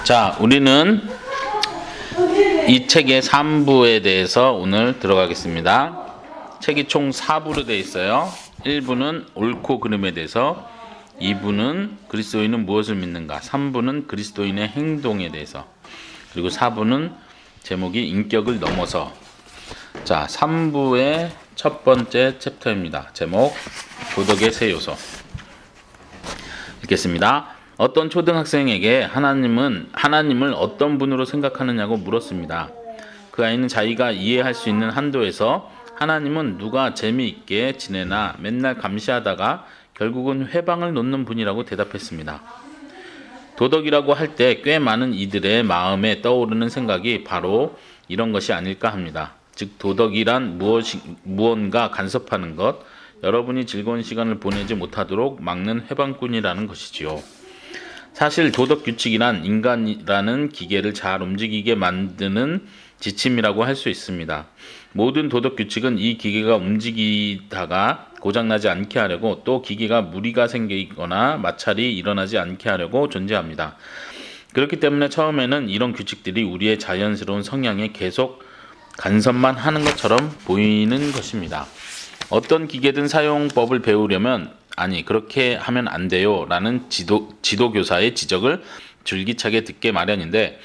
자, 우리는 이 책의 3부에 대해서 오늘 들어가겠습니다. 책이 총 4부로 되어 있어요. 1부는 옳고 그름에 대해서, 2부는 그리스도인은 무엇을 믿는가, 3부는 그리스도인의 행동에 대해서, 그리고 4부는 제목이 인격을 넘어서. 자, 3부의 첫 번째 챕터입니다. 제목 도덕의 세 요소. 읽겠습니다. 어떤 초등학생에게 하나님을 어떤 분으로 생각하느냐고 물었습니다. 그 아이는 자기가 이해할 수 있는 한도에서 하나님은 누가 재미있게 지내나 맨날 감시하다가 결국은 회방을 놓는 분이라고 대답했습니다. 도덕이라고 할 때 꽤 많은 이들의 마음에 떠오르는 생각이 바로 이런 것이 아닐까 합니다. 즉, 도덕이란 무언가 간섭하는 것, 여러분이 즐거운 시간을 보내지 못하도록 막는 회방꾼이라는 것이지요. 사실 도덕 규칙이란 인간이라는 기계를 잘 움직이게 만드는 지침이라고 할 수 있습니다. 모든 도덕 규칙은 이 기계가 움직이다가 고장나지 않게 하려고, 또 기계가 무리가 생기거나 마찰이 일어나지 않게 하려고 존재합니다. 그렇기 때문에 처음에는 이런 규칙들이 우리의 자연스러운 성향에 계속 간섭만 하는 것처럼 보이는 것입니다. 어떤 기계든 사용법을 배우려면 아니 그렇게 하면 안 돼요 라는 지도교사의 지적을 줄기차게 듣게 마련인데,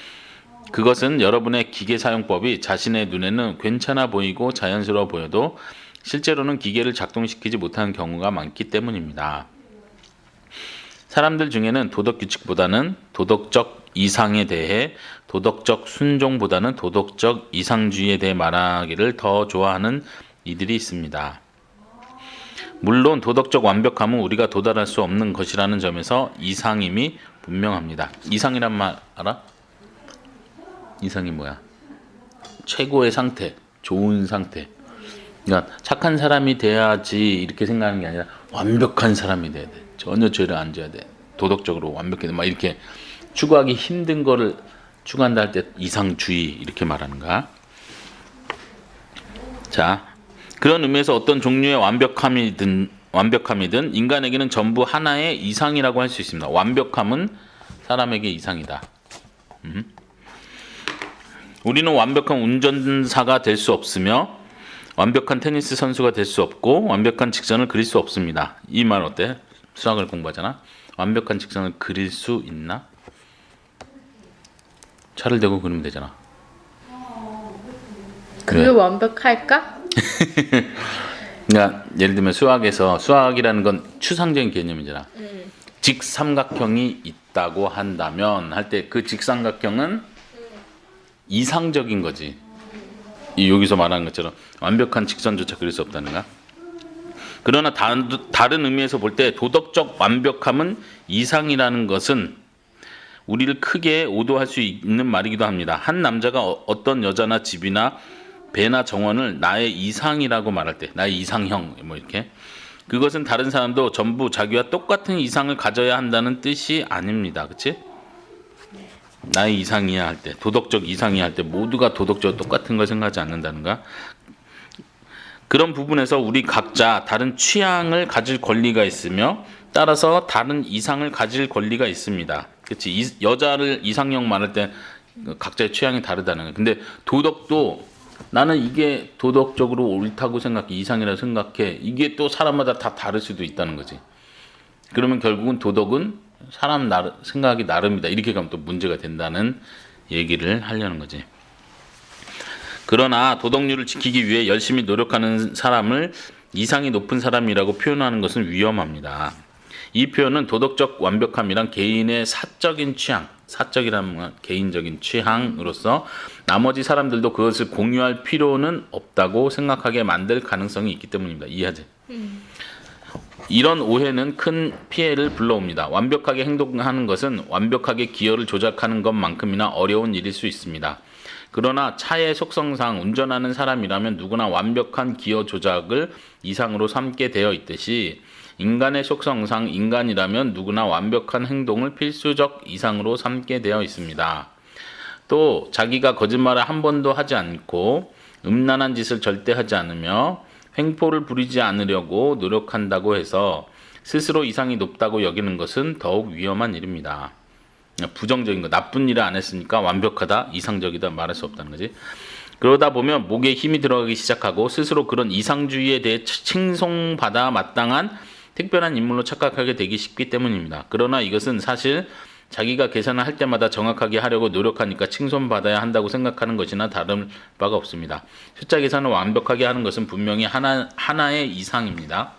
그것은 여러분의 기계 사용법이 자신의 눈에는 괜찮아 보이고 자연스러워 보여도 실제로는 기계를 작동시키지 못하는 경우가 많기 때문입니다. 사람들 중에는 도덕 규칙보다는 도덕적 이상에 대해, 도덕적 순종보다는 도덕적 이상주의에 대해 말하기를 더 좋아하는 이들이 있습니다. 물론 도덕적 완벽함은 우리가 도달할 수 없는 것이라는 점에서 이상임이 분명합니다. 이상이란 말 알아? 이상이 뭐야? 최고의 상태, 좋은 상태. 그러니까 착한 사람이 돼야지 이렇게 생각하는 게 아니라 완벽한 사람이 돼야 돼. 전혀 죄를 안 져야 돼. 도덕적으로 완벽해. 막 이렇게 추구하기 힘든 거를 추구한다 할 때 이상주의 이렇게 말하는가? 자, 그런 의미에서 어떤 종류의 완벽함이든 인간에게는 전부 하나의 이상이라고 할 수 있습니다. 완벽함은 사람에게 이상이다. 우리는 완벽한 운전사가 될 수 없으며 완벽한 테니스 선수가 될 수 없고 완벽한 직선을 그릴 수 없습니다. 이 말 어때? 수학을 공부하잖아. 완벽한 직선을 그릴 수 있나? 차를 대고 그리면 되잖아. 그게 완벽할까? 그러니까 예를 들면 수학이라는 건 추상적인 개념이잖아. 직삼각형이 있다고 한다면 할 때 그 직삼각형은 이상적인 거지. 여기서 말하는 것처럼 완벽한 직선조차 그릴 수 없다는가? 그러나 다른 의미에서 볼 때 도덕적 완벽함은 이상이라는 것은 우리를 크게 오도할 수 있는 말이기도 합니다. 한 남자가 어떤 여자나 집이나 배나 정원을 나의 이상이라고 말할 때, 나의 이상형 뭐 이렇게, 그것은 다른 사람도 전부 자기와 똑같은 이상을 가져야 한다는 뜻이 아닙니다. 그치? 나의 이상이야 할 때, 도덕적 이상이야 할 때 모두가 도덕적으로 똑같은 걸 생각하지 않는다는가? 그런 부분에서 우리 각자 다른 취향을 가질 권리가 있으며 따라서 다른 이상을 가질 권리가 있습니다. 그치? 여자를 이상형 말할 때 각자의 취향이 다르다는 거야. 근데 도덕도 나는 이게 도덕적으로 옳다고 생각해, 이상이라고 생각해, 이게 또 사람마다 다 다를 수도 있다는 거지. 그러면 결국은 도덕은 사람 생각하기 나름이다, 이렇게 가면 또 문제가 된다는 얘기를 하려는 거지. 그러나 도덕률을 지키기 위해 열심히 노력하는 사람을 이상이 높은 사람이라고 표현하는 것은 위험합니다. 이 표현은 도덕적 완벽함이란 개인의 사적인 취향, 사적이라는 건 개인적인 취향으로서 나머지 사람들도 그것을 공유할 필요는 없다고 생각하게 만들 가능성이 있기 때문입니다. 이해하지? 이런 오해는 큰 피해를 불러옵니다. 완벽하게 행동하는 것은 완벽하게 기어를 조작하는 것만큼이나 어려운 일일 수 있습니다. 그러나 차의 속성상 운전하는 사람이라면 누구나 완벽한 기어 조작을 이상으로 삼게 되어 있듯이, 인간의 속성상 인간이라면 누구나 완벽한 행동을 필수적 이상으로 삼게 되어 있습니다. 또 자기가 거짓말을 한 번도 하지 않고 음란한 짓을 절대 하지 않으며 횡포를 부리지 않으려고 노력한다고 해서 스스로 이상이 높다고 여기는 것은 더욱 위험한 일입니다. 부정적인 거, 나쁜 일을 안 했으니까 완벽하다, 이상적이다 말할 수 없다는 거지. 그러다 보면 목에 힘이 들어가기 시작하고 스스로 그런 이상주의에 대해 칭송받아 마땅한 특별한 인물로 착각하게 되기 쉽기 때문입니다. 그러나 이것은 사실 자기가 계산을 할 때마다 정확하게 하려고 노력하니까 칭송받아야 한다고 생각하는 것이나 다른 바가 없습니다. 숫자 계산을 완벽하게 하는 것은 분명히 하나의 이상입니다.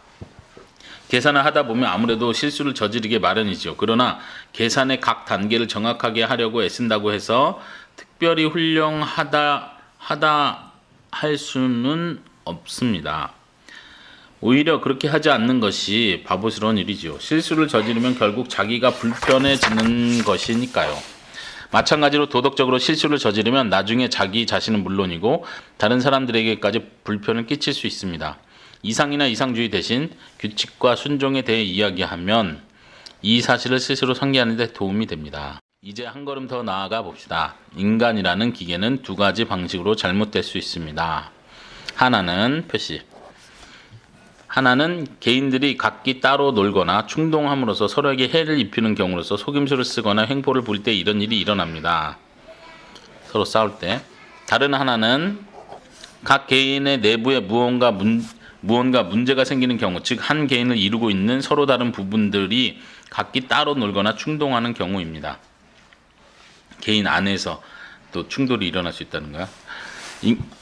계산을 하다 보면 아무래도 실수를 저지르게 마련이죠. 그러나 계산의 각 단계를 정확하게 하려고 애쓴다고 해서 특별히 훌륭하다 할 수는 없습니다. 오히려 그렇게 하지 않는 것이 바보스러운 일이지요. 실수를 저지르면 결국 자기가 불편해지는 것이니까요. 마찬가지로 도덕적으로 실수를 저지르면 나중에 자기 자신은 물론이고 다른 사람들에게까지 불편을 끼칠 수 있습니다. 이상이나 이상주의 대신 규칙과 순종에 대해 이야기하면 이 사실을 스스로 상기하는 데 도움이 됩니다. 이제 한 걸음 더 나아가 봅시다. 인간이라는 기계는 두 가지 방식으로 잘못될 수 있습니다. 하나는 표시. 하나는 개인들이 각기 따로 놀거나 충동함으로써 서로에게 해를 입히는 경우로서 속임수를 쓰거나 횡포를 부릴 때 이런 일이 일어납니다. 서로 싸울 때. 다른 하나는 각 개인의 내부에 무언가 문제가 생기는 경우, 즉 한 개인을 이루고 있는 서로 다른 부분들이 각기 따로 놀거나 충동하는 경우입니다. 개인 안에서 또 충돌이 일어날 수 있다는 거야.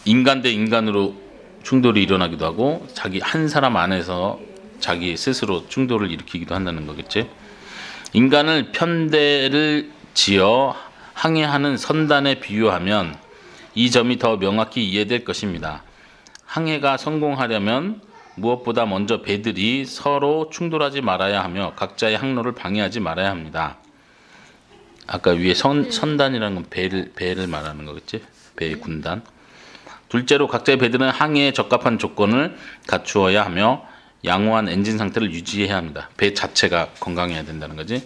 인간 대 인간으로 충돌이 일어나기도 하고 자기 한 사람 안에서 자기 스스로 충돌을 일으키기도 한다는 거겠지. 인간을 편대를 지어 항해하는 선단에 비유하면 이 점이 더 명확히 이해될 것입니다. 항해가 성공하려면 무엇보다 먼저 배들이 서로 충돌하지 말아야 하며 각자의 항로를 방해하지 말아야 합니다. 아까 위에 선단이라는 건 배를 말하는 거겠지? 배의 군단. 둘째로 각자의 배들은 항해에 적합한 조건을 갖추어야 하며 양호한 엔진 상태를 유지해야 합니다. 배 자체가 건강해야 된다는 거지.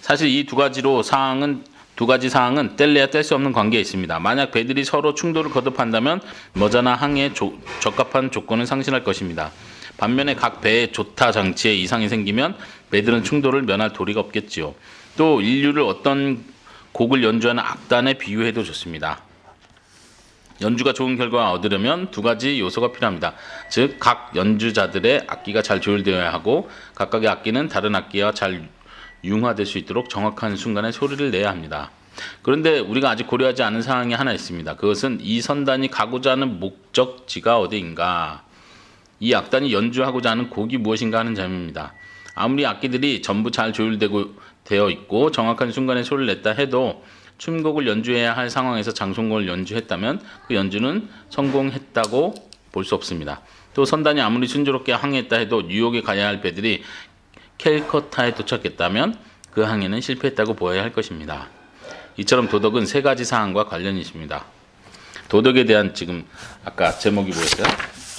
사실 이 두 가지 사항은 뗄래야 뗄 수 없는 관계에 있습니다. 만약 배들이 서로 충돌을 거듭한다면 머지나 항해에 적합한 조건을 상실할 것입니다. 반면에 각 배의 조타 장치에 이상이 생기면 배들은 충돌을 면할 도리가 없겠지요. 또 인류를 어떤 곡을 연주하는 악단에 비유해도 좋습니다. 연주가 좋은 결과를 얻으려면 두 가지 요소가 필요합니다. 즉, 각 연주자들의 악기가 잘 조율되어야 하고 각각의 악기는 다른 악기와 잘 융화될 수 있도록 정확한 순간에 소리를 내야 합니다. 그런데 우리가 아직 고려하지 않은 사항이 하나 있습니다. 그것은 이 선단이 가고자 하는 목적지가 어디인가, 이 악단이 연주하고자 하는 곡이 무엇인가 하는 점입니다. 아무리 악기들이 전부 잘 되어 있고 정확한 순간에 소리를 냈다 해도 춤곡을 연주해야 할 상황에서 장송곡을 연주했다면 그 연주는 성공했다고 볼 수 없습니다. 또 선단이 아무리 순조롭게 항해했다 해도 뉴욕에 가야 할 배들이 캘커타에 도착했다면 그 항해는 실패했다고 보아야 할 것입니다. 이처럼 도덕은 세 가지 사항과 관련이 있습니다. 도덕에 대한, 지금 아까 제목이 뭐였어요?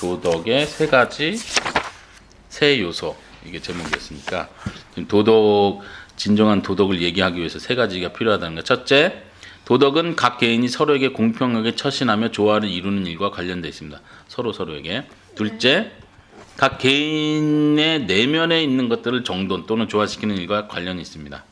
도덕의 세 요소, 이게 제목이었으니까 진정한 도덕을 얘기하기 위해서 세 가지가 필요하다는 것. 첫째, 도덕은 각 개인이 서로에게 공평하게 처신하며 조화를 이루는 일과 관련되어 있습니다. 서로에게. 둘째, 각 개인의 내면에 있는 것들을 정돈 또는 조화시키는 일과 관련이 있습니다.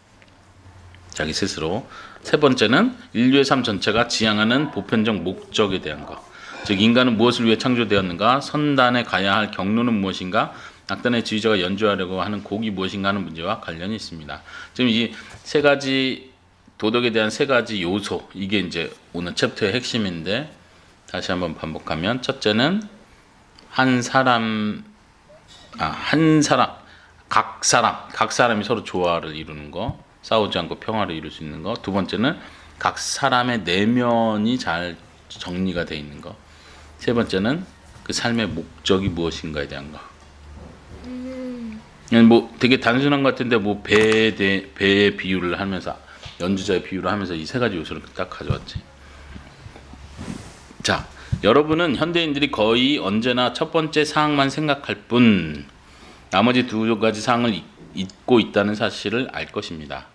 자기 스스로. 세 번째는 인류의 삶 전체가 지향하는 보편적 목적에 대한 것. 즉, 인간은 무엇을 위해 창조되었는가, 선단에 가야 할 경로는 무엇인가, 악단의 지휘자가 연주하려고 하는 곡이 무엇인가 하는 문제와 관련이 있습니다. 지금 이 세 가지, 도덕에 대한 세 가지 요소, 이게 이제 오늘 챕터의 핵심인데, 다시 한번 반복하면, 첫째는 각 사람이 서로 조화를 이루는 거, 싸우지 않고 평화를 이룰 수 있는 거. 두 번째는 각 사람의 내면이 잘 정리가 되어 있는 거. 세 번째는 그 삶의 목적이 무엇인가에 대한 거. 뭐 되게 단순한 것 같은데 뭐 배의 비유를 하면서, 연주자의 비유를 하면서 이 세 가지 요소를 딱 가져왔지. 자, 여러분은 현대인들이 거의 언제나 첫 번째 사항만 생각할 뿐 나머지 두 가지 사항을 잊고 있다는 사실을 알 것입니다.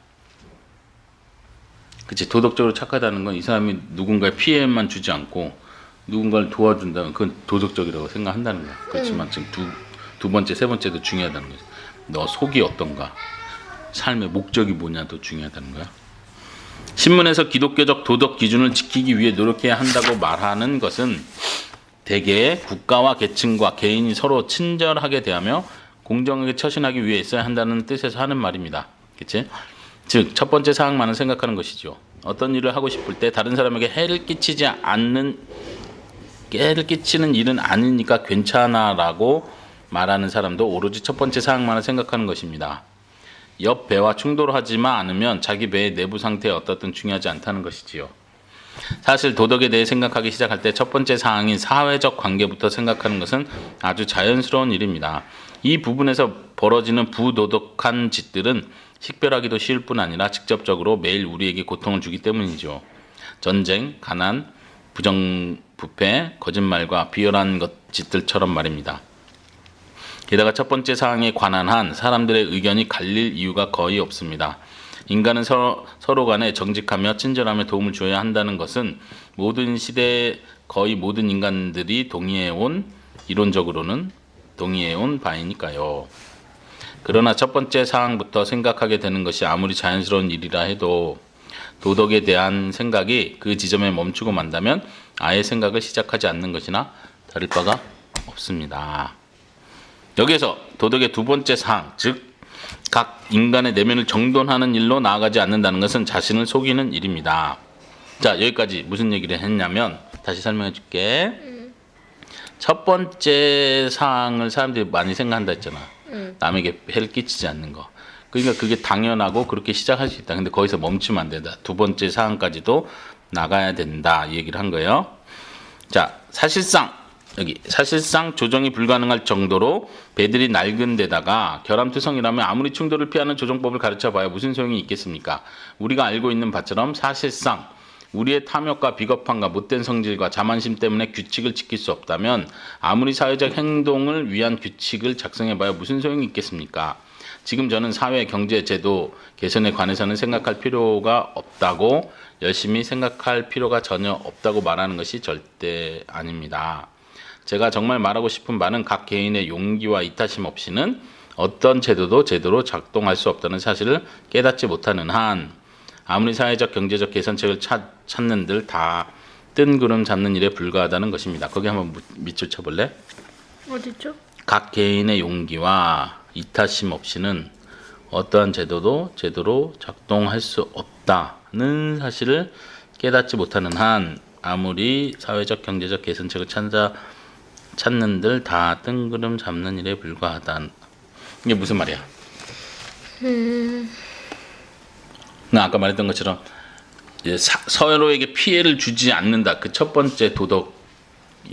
그치, 도덕적으로 착하다는 건 이 사람이 누군가의 피해만 주지 않고 누군가를 도와준다면 그건 도덕적이라고 생각한다는 거야. 그렇지만 지금 두 번째, 세 번째도 중요하다는 거지. 너 속이 어떤가, 삶의 목적이 뭐냐도 중요하다는 거야. 신문에서 기독교적 도덕 기준을 지키기 위해 노력해야 한다고 말하는 것은 대개 국가와 계층과 개인이 서로 친절하게 대하며 공정하게 처신하기 위해 있어야 한다는 뜻에서 하는 말입니다. 그치? 즉, 첫 번째 사항만을 생각하는 것이죠. 어떤 일을 하고 싶을 때 다른 사람에게 해를 끼치는 일은 아니니까 괜찮아라고 말하는 사람도 오로지 첫 번째 사항만을 생각하는 것입니다. 옆 배와 충돌하지만 않으면 자기 배의 내부 상태에 어떻든 중요하지 않다는 것이지요. 사실 도덕에 대해 생각하기 시작할 때 첫 번째 사항인 사회적 관계부터 생각하는 것은 아주 자연스러운 일입니다. 이 부분에서 벌어지는 부도덕한 짓들은 식별하기도 쉬울 뿐 아니라 직접적으로 매일 우리에게 고통을 주기 때문이죠. 전쟁, 가난, 부정부패, 거짓말과 비열한 짓들처럼 말입니다. 게다가 첫 번째 사항에 관한 한 사람들의 의견이 갈릴 이유가 거의 없습니다. 인간은 서로 간에 정직하며 친절하며 도움을 주어야 한다는 것은 모든 시대에 거의 모든 인간들이 이론적으로는 동의해온 바이니까요. 그러나 첫 번째 사항부터 생각하게 되는 것이 아무리 자연스러운 일이라 해도 도덕에 대한 생각이 그 지점에 멈추고 만다면 아예 생각을 시작하지 않는 것이나 다를 바가 없습니다. 여기에서 도덕의 두 번째 사항, 즉 각 인간의 내면을 정돈하는 일로 나아가지 않는다는 것은 자신을 속이는 일입니다. 자, 여기까지 무슨 얘기를 했냐면 다시 설명해 줄게. 첫 번째 사항을 사람들이 많이 생각한다 했잖아. 남에게 해를 끼치지 않는 거. 그러니까 그게 당연하고 그렇게 시작할 수 있다. 근데 거기서 멈추면 안 된다. 두 번째 사항까지도 나가야 된다. 이 얘기를 한 거예요. 자, 사실상 조정이 불가능할 정도로 배들이 낡은 데다가 결함투성이라면 아무리 충돌을 피하는 조정법을 가르쳐봐야 무슨 소용이 있겠습니까? 우리가 알고 있는 바처럼 사실상 우리의 탐욕과 비겁함과 못된 성질과 자만심 때문에 규칙을 지킬 수 없다면 아무리 사회적 행동을 위한 규칙을 작성해봐야 무슨 소용이 있겠습니까? 지금 저는 사회, 경제, 제도 개선에 관해서는 생각할 필요가 없다고 열심히 생각할 필요가 전혀 없다고 말하는 것이 절대 아닙니다. 제가 정말 말하고 싶은 바는 각 개인의 용기와 이타심 없이는 어떤 제도도 제대로 작동할 수 없다는 사실을 깨닫지 못하는 한 아무리 사회적 경제적 개선책을 찾는들 다 뜬구름 잡는 일에 불과하다는 것입니다. 거기 한번 밑줄 쳐볼래? 어디죠? 각 개인의 용기와 이타심 없이는 어떠한 제도도 제대로 작동할 수 없다는 사실을 깨닫지 못하는 한 아무리 사회적 경제적 개선책을 찾는들 다 뜬구름 잡는 일에 불과하다. 이게 무슨 말이야? 나 아까 말했던 것처럼 서로에게 피해를 주지 않는다. 그 첫 번째 도덕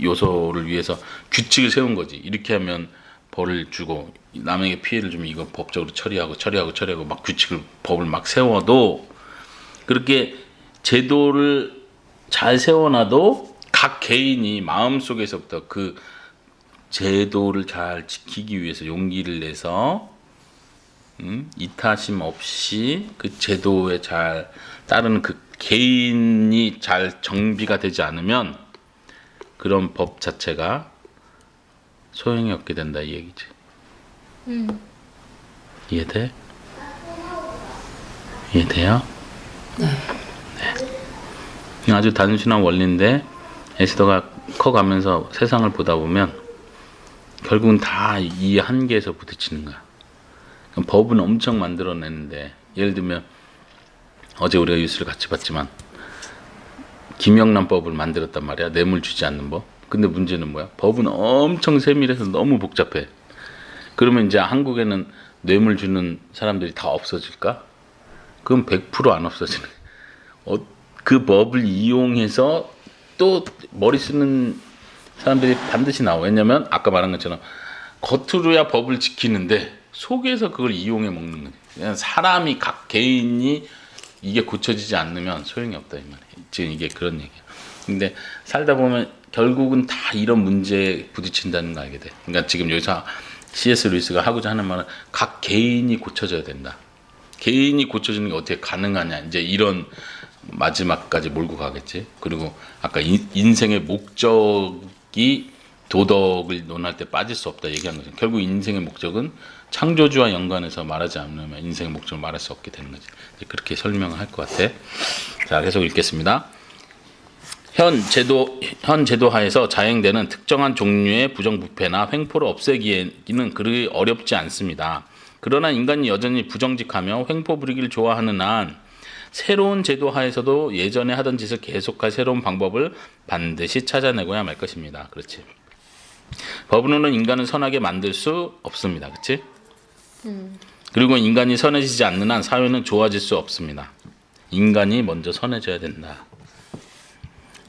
요소를 위해서 규칙을 세운 거지. 이렇게 하면 벌을 주고 남에게 피해를 주면 이거 법적으로 처리하고 막 법을 막 세워도 그렇게 제도를 잘 세워놔도 각 개인이 마음속에서부터 그 제도를 잘 지키기 위해서 용기를 내서 이타심 없이 그 제도에 잘 따르는 그 개인이 잘 정비가 되지 않으면 그런 법 자체가 소용이 없게 된다 이 얘기지. 이해돼? 이해돼요? 네. 아주 단순한 원리인데 에스더가 커가면서 세상을 보다 보면 결국은 다 이 한계에서 부딪히는 거야. 법은 엄청 만들어내는데 예를 들면 어제 우리가 뉴스를 같이 봤지만 김영란법을 만들었단 말이야. 뇌물 주지 않는 법. 근데 문제는 뭐야? 법은 엄청 세밀해서 너무 복잡해. 그러면 이제 한국에는 뇌물 주는 사람들이 다 없어질까? 그럼 100%안 없어지네. 그 법을 이용해서 또 머리 쓰는 사람들이 반드시 나와. 왜냐면 아까 말한 것처럼 겉으로야 법을 지키는데 속에서 그걸 이용해 먹는 거지. 그냥 사람이 각 개인이 이게 고쳐지지 않으면 소용이 없다 이 말이에요. 지금 이게 그런 얘기야. 근데 살다 보면 결국은 다 이런 문제에 부딪힌다는 걸 알게 돼. 그러니까 지금 여기서 C.S. 루이스가 하고자 하는 말은 각 개인이 고쳐져야 된다. 개인이 고쳐지는 게 어떻게 가능하냐. 이제 이런 마지막까지 몰고 가겠지. 그리고 아까 인생의 목적이 도덕을 논할 때 빠질 수 없다 얘기한 거죠. 결국 인생의 목적은 창조주와 연관해서 말하지 않으면 인생의 목적을 말할 수 없게 되는 거지. 그렇게 설명을 할 것 같아. 자, 계속 읽겠습니다. 현 제도 하에서 자행되는 특정한 종류의 부정부패나 횡포를 없애기에는 그리 어렵지 않습니다. 그러나 인간이 여전히 부정직하며 횡포 부리기를 좋아하는 한 새로운 제도 하에서도 예전에 하던 짓을 계속할 새로운 방법을 반드시 찾아내고야 말 것입니다. 그렇지. 법으로는 인간을 선하게 만들 수 없습니다. 그렇지? 그리고 인간이 선해지지 않는 한 사회는 좋아질 수 없습니다. 인간이 먼저 선해져야 된다.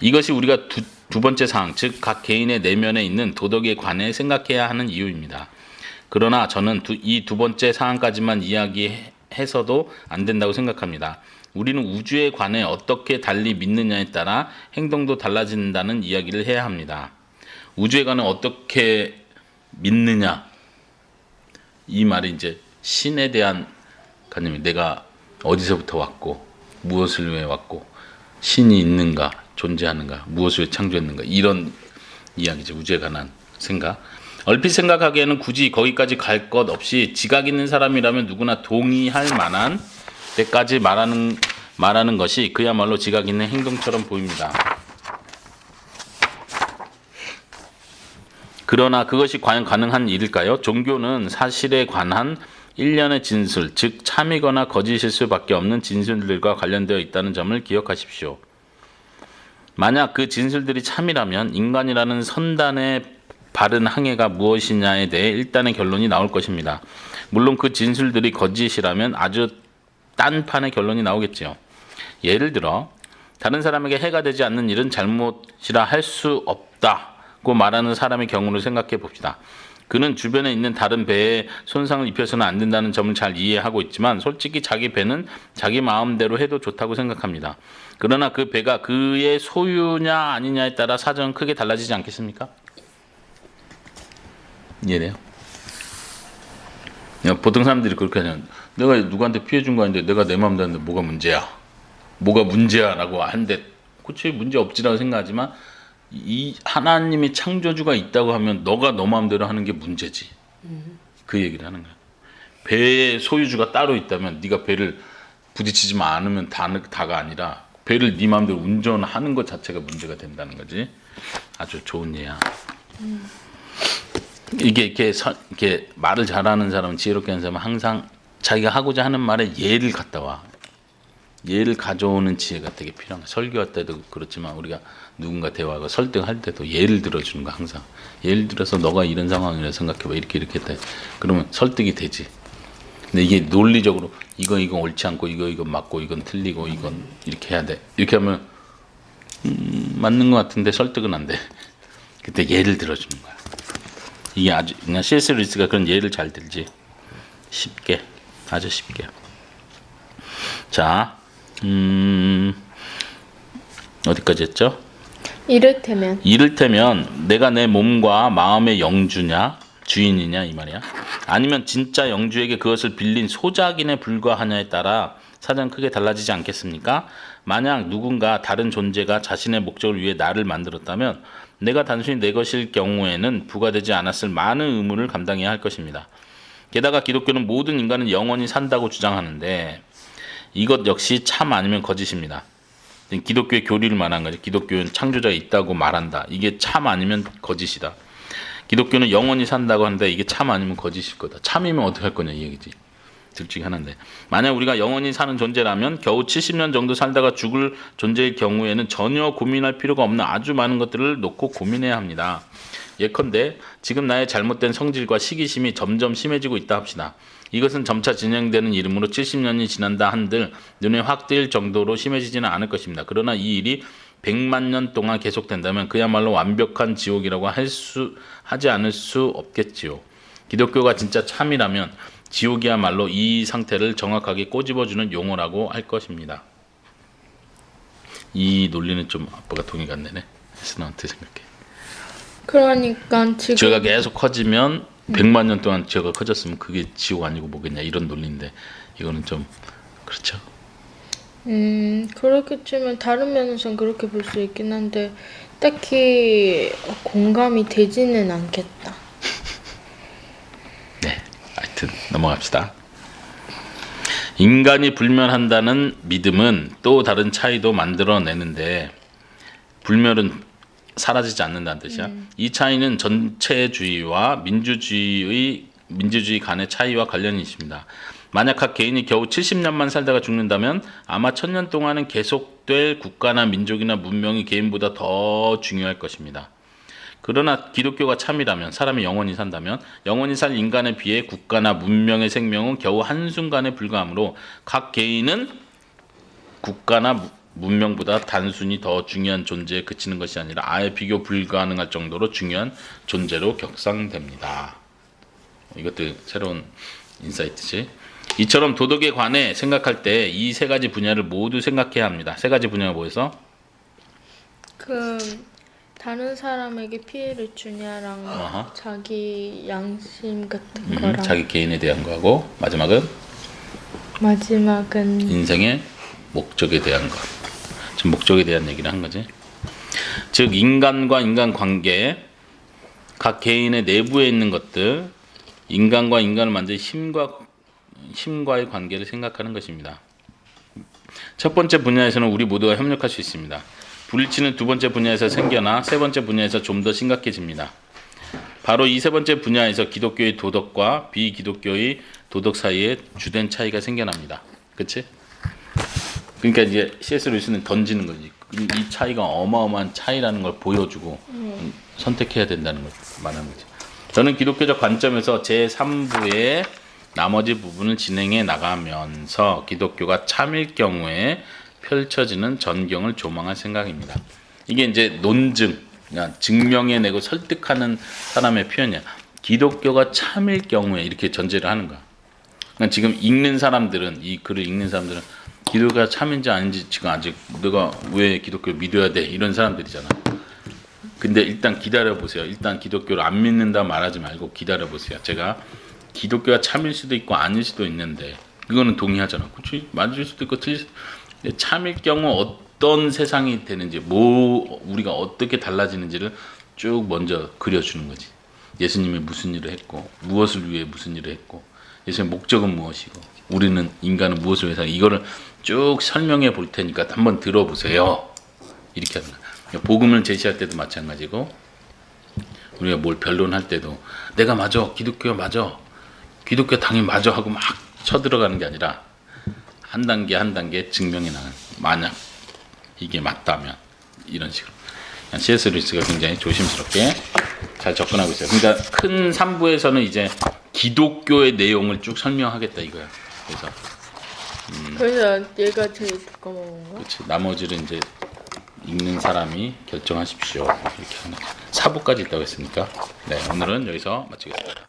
이것이 우리가 두 번째 사항, 즉 각 개인의 내면에 있는 도덕에 관해 생각해야 하는 이유입니다. 그러나 저는 이 두 번째 사항까지만 이야기해서도 안 된다고 생각합니다. 우리는 우주에 관해 어떻게 달리 믿느냐에 따라 행동도 달라진다는 이야기를 해야 합니다. 우주에 관해 어떻게 믿느냐, 이 말이 이제 신에 대한 관념이, 내가 어디서부터 왔고 무엇을 위해 왔고 신이 있는가, 존재하는가, 무엇을 위해 창조했는가, 이런 이야기죠. 우주에 관한 생각. 얼핏 생각하기에는 굳이 거기까지 갈 것 없이 지각 있는 사람이라면 누구나 동의할 만한 때까지 말하는 것이 그야말로 지각 있는 행동처럼 보입니다. 그러나 그것이 과연 가능한 일일까요? 종교는 사실에 관한 일련의 진술, 즉 참이거나 거짓일 수밖에 없는 진술들과 관련되어 있다는 점을 기억하십시오. 만약 그 진술들이 참이라면 인간이라는 선단의 바른 항해가 무엇이냐에 대해 일단의 결론이 나올 것입니다. 물론 그 진술들이 거짓이라면 아주 딴판의 결론이 나오겠지요. 예를 들어 다른 사람에게 해가 되지 않는 일은 잘못이라 할 수 없다고 말하는 사람의 경우를 생각해 봅시다. 그는 주변에 있는 다른 배에 손상을 입혀서는 안 된다는 점을 잘 이해하고 있지만 솔직히 자기 배는 자기 마음대로 해도 좋다고 생각합니다. 그러나 그 배가 그의 소유냐 아니냐에 따라 사정은 크게 달라지지 않겠습니까? 이해돼요? 보통 사람들이 그렇게 하잖아요. 내가 누구한테 피해 준 거 아닌데 내가 내 마음대로 하는데 뭐가 문제야? 뭐가 문제야? 라고 하는데 그치, 문제 없지라고 생각하지만 이 하나님이 창조주가 있다고 하면 너가 너 마음대로 하는 게 문제지. 그 얘기를 하는 거야. 배의 소유주가 따로 있다면 네가 배를 부딪히지만 않으면 다가 아니라 배를 네 마음대로 운전하는 것 자체가 문제가 된다는 거지. 아주 좋은 예야. 이게 이렇게 말을 잘하는 사람은, 지혜롭게 하는 사람은 항상 자기가 하고자 하는 말에 예를 갖다 와. 예를 가져오는 지혜가 되게 필요한 거야. 설교할 때도 그렇지만 우리가 누군가 대화하고 설득할 때도 예를 들어주는 거. 항상 예를 들어서 너가 이런 상황이라 생각해봐, 이렇게 했다. 그러면 설득이 되지. 근데 이게 논리적으로 이건 옳지 않고 이건 맞고 이건 틀리고 이건 이렇게 해야 돼, 이렇게 하면 맞는 것 같은데 설득은 안 돼. 그때 예를 들어주는 거야. 이게 아주 그냥 C.S. 루이스가 그런 예를 잘 들지. 쉽게, 아주 쉽게. 자, 어디까지 했죠? 이를테면 내가 내 몸과 마음의 영주냐 주인이냐 이 말이야. 아니면 진짜 영주에게 그것을 빌린 소작인에 불과하냐에 따라 사정은 크게 달라지지 않겠습니까? 만약 누군가 다른 존재가 자신의 목적을 위해 나를 만들었다면 내가 단순히 내 것일 경우에는 부과되지 않았을 많은 의무를 감당해야 할 것입니다. 게다가 기독교는 모든 인간은 영원히 산다고 주장하는데 이것 역시 참 아니면 거짓입니다. 기독교의 교리를 말한 거지. 기독교는 창조자가 있다고 말한다. 이게 참 아니면 거짓이다. 기독교는 영원히 산다고 하는데 이게 참 아니면 거짓일 거다. 참이면 어떻게 할 거냐 이 얘기지. 둘 중에 하나인데, 만약 우리가 영원히 사는 존재라면 겨우 70년 정도 살다가 죽을 존재일 경우에는 전혀 고민할 필요가 없는 아주 많은 것들을 놓고 고민해야 합니다. 예컨대 지금 나의 잘못된 성질과 시기심이 점점 심해지고 있다 합시다. 이것은 점차 진행되는 이름으로 70년이 지난다 한들 눈에 확 띄일 정도로 심해지지는 않을 것입니다. 그러나 이 일이 100만 년 동안 계속된다면 그야말로 완벽한 지옥이라고 하지 않을 수 없겠지요. 기독교가 진짜 참이라면 지옥이야말로 이 상태를 정확하게 꼬집어주는 용어라고 할 것입니다. 이 논리는 좀 아빠가 동의가 안 되네. 혜선아 어떻게 생각해? 그러니까 지금 죄가 계속 커지면 100만 년 동안 죄가 커졌으면 그게 지옥 아니고 뭐겠냐 이런 논리인데 이거는 좀 그렇죠. 그렇겠지만 다른 면에서는 그렇게 볼 수 있긴 한데 딱히 공감이 되지는 않겠다. 네, 하여튼 넘어갑시다. 인간이 불멸한다는 믿음은 또 다른 차이도 만들어내는데 불멸은 사라지지 않는다는 뜻이야. 이 차이는 전체주의와 민주주의 간의 차이와 관련이 있습니다. 만약 각 개인이 겨우 70년만 살다가 죽는다면 아마 1000년 동안은 계속될 국가나 민족이나 문명이 개인보다 더 중요할 것입니다. 그러나 기독교가 참이라면, 사람이 영원히 산다면 영원히 살 인간에 비해 국가나 문명의 생명은 겨우 한순간에 불과하므로 각 개인은 국가나 문명보다 단순히 더 중요한 존재에 그치는 것이 아니라 아예 비교 불가능할 정도로 중요한 존재로 격상됩니다. 이것도 새로운 인사이트지. 이처럼 도덕에 관해 생각할 때 이 세 가지 분야를 모두 생각해야 합니다. 세 가지 분야가 뭐였어? 다른 사람에게 피해를 주냐랑 어허. 자기 양심 같은 거랑 자기 개인에 대한 거하고 마지막은 인생의 목적에 대한 것. 지금 목적에 대한 얘기를 한 거지. 즉 인간과 인간관계, 각 개인의 내부에 있는 것들, 인간과 인간을 만든 힘과의 관계를 생각하는 것입니다. 첫 번째 분야에서는 우리 모두가 협력할 수 있습니다. 불일치는 두 번째 분야에서 생겨나 세 번째 분야에서 좀 더 심각해집니다. 바로 이 세 번째 분야에서 기독교의 도덕과 비기독교의 도덕 사이에 주된 차이가 생겨납니다. 그치? 그러니까 이제 C.S. 루이스는 던지는 거지. 이 차이가 어마어마한 차이라는 걸 보여주고 선택해야 된다는 걸 말하는 거지. 저는 기독교적 관점에서 제3부의 나머지 부분을 진행해 나가면서 기독교가 참일 경우에 펼쳐지는 전경을 조망할 생각입니다. 이게 이제 논증, 그러니까 증명해내고 설득하는 사람의 표현이야. 기독교가 참일 경우에 이렇게 전제를 하는 거야. 그러니까 지금 읽는 사람들은, 이 글을 읽는 사람들은 기독교가 참인지 아닌지 지금 아직 너가 왜 기독교를 믿어야 돼? 이런 사람들이잖아. 근데 일단 기다려보세요. 일단 기독교를 안 믿는다 말하지 말고 기다려보세요. 제가 기독교가 참일 수도 있고 아닐 수도 있는데 이거는 동의하잖아. 그렇지? 맞을 수도 있고 틀릴 수도 있고. 참일 경우 어떤 세상이 되는지, 우리가 어떻게 달라지는지를 쭉 먼저 그려주는 거지. 예수님이 무슨 일을 했고, 무엇을 위해 무슨 일을 했고, 예수님의 목적은 무엇이고, 우리는 인간은 무엇을 위해서, 이거를 쭉 설명해 볼 테니까 한번 들어보세요. 이렇게 하는 거야. 복음을 제시할 때도 마찬가지고, 우리가 뭘 변론할 때도 내가 맞아, 기독교가 맞아, 기독교 당연히 맞아 하고 막 쳐들어가는 게 아니라 한 단계 한 단계 증명이 나는, 만약 이게 맞다면 이런 식으로. C.S. 루이스가 굉장히 조심스럽게 잘 접근하고 있어요. 그러니까 큰 3부에서는 이제 기독교의 내용을 쭉 설명하겠다 이거야. 그래서 얘가 제일 두꺼운 건가? 그렇지. 나머지를 이제 읽는 사람이 결정하십시오. 이렇게 하는. 4부까지 있다고 했으니까. 네, 오늘은 여기서 마치겠습니다.